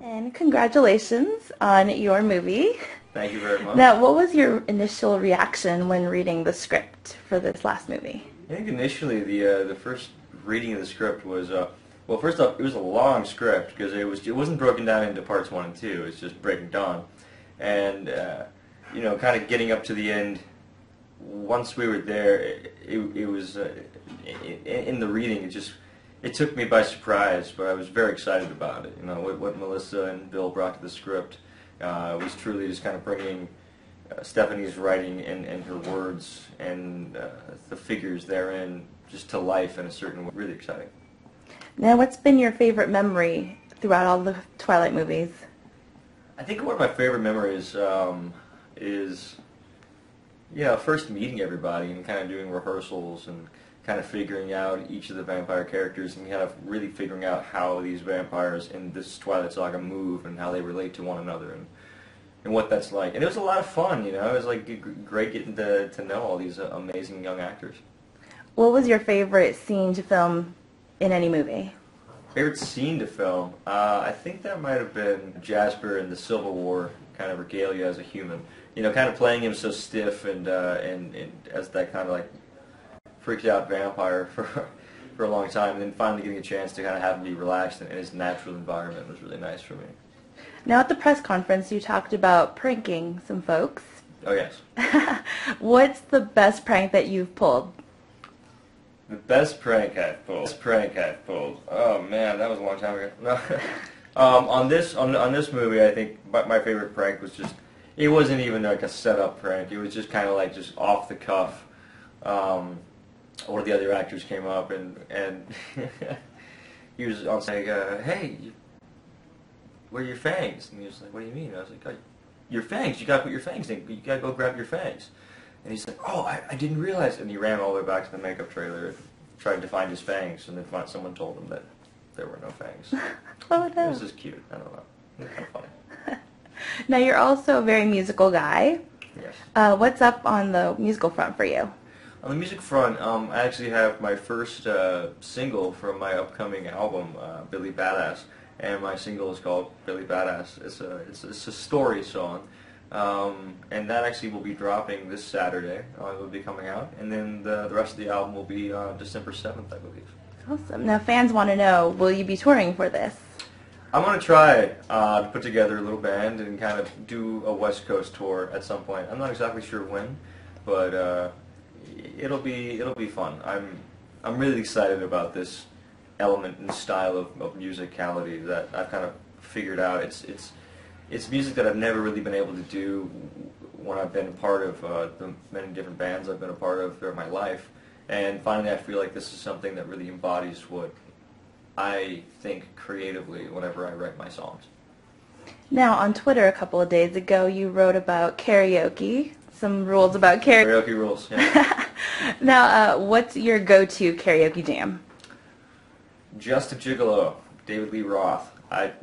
And congratulations on your movie. Thank you very much. Now, what was your initial reaction when reading the script for this last movie? I think initially the first reading of the script was well, first off, it was a long script because it wasn't broken down into parts 1 and 2. It's just breaking down, and you know, kind of getting up to the end. Once we were there, it was in the reading. It took me by surprise, but I was very excited about it. You know, what Melissa and Bill brought to the script was truly just kind of bringing Stephanie's writing and her words and the figures therein just to life in a certain way. Really exciting. Now, what's been your favorite memory throughout all the Twilight movies? I think one of my favorite memories is, first meeting everybody and kind of doing rehearsals and kind of figuring out each of the vampire characters and kind of really figuring out how these vampires in this Twilight Saga move and how they relate to one another and what that's like. And it was a lot of fun, you know. It was like great getting to know all these amazing young actors. What was your favorite scene to film in any movie? Favorite scene to film? I think that might have been Jasper in the Civil War kind of regalia as a human. You know, kind of playing him so stiff and as that kind of like freaked out vampire for a long time, and then finally getting a chance to kind of have him be relaxed in his natural environment was really nice for me. Now, at the press conference, you talked about pranking some folks. Oh, yes. What's the best prank that you've pulled? The best prank I've pulled. Oh man, that was a long time ago. No. On this movie, I think my favorite prank was just, it wasn't even like a setup prank. It was just kind of like just off the cuff. One of the other actors came up and he was on saying, "Hey, where are your fangs?" And he was like, "What do you mean?" I was like, "Your fangs. You gotta put your fangs in. You gotta go grab your fangs." And he's like, "Oh, I didn't realize." And he ran all the way back to the makeup trailer and tried to find his fangs, and then someone told him that there were no fangs. Oh, no. It was just cute. I don't know. It was kind of funny. Now, you're also a very musical guy. Yes. What's up on the musical front for you? On the music front, I actually have my first single from my upcoming album, Billy Badass, and my single is called Billy Badass. It's a story song, and that actually will be dropping this Saturday. It will be coming out, and then the rest of the album will be December 7th, I believe. Awesome. Now, fans want to know, will you be touring for this? I'm going to try to put together a little band and kind of do a West Coast tour at some point. I'm not exactly sure when, but it'll be fun. I'm really excited about this element and style of musicality that I've kind of figured out. It's music that I've never really been able to do when I've been a part of the many different bands I've been a part of throughout my life. And finally, I feel like this is something that really embodies what I think creatively whenever I write my songs. Now, on Twitter a couple of days ago, you wrote about karaoke, some rules about karaoke. Karaoke rules, yeah. Now, what's your go-to karaoke jam? Just a Gigolo, David Lee Roth.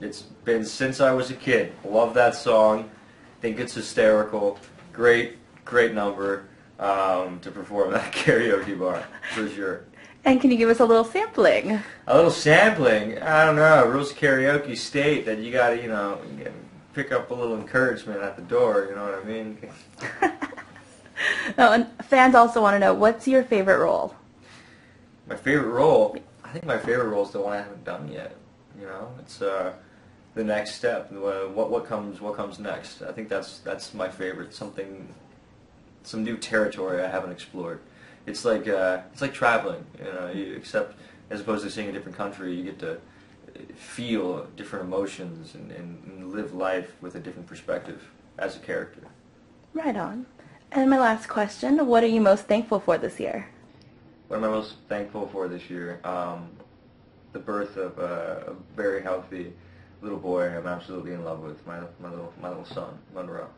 It's been since I was a kid. Love that song. Think it's hysterical. Great number to perform at a karaoke bar, for sure. And can you give us a little sampling? A little sampling? I don't know. Rules of karaoke state that you gotta, pick up a little encouragement at the door, you know what I mean? Oh, and fans also want to know, what's your favorite role? My favorite role? I think my favorite role is the one I haven't done yet. You know, it's the next step. What comes next? I think that's my favorite. Some new territory I haven't explored. It's like traveling. You know, except as opposed to seeing a different country, you get to feel different emotions and live life with a different perspective as a character. Right on. And my last question, what are you most thankful for this year? What am I most thankful for this year? The birth of a very healthy little boy I'm absolutely in love with, my little son, Monroe.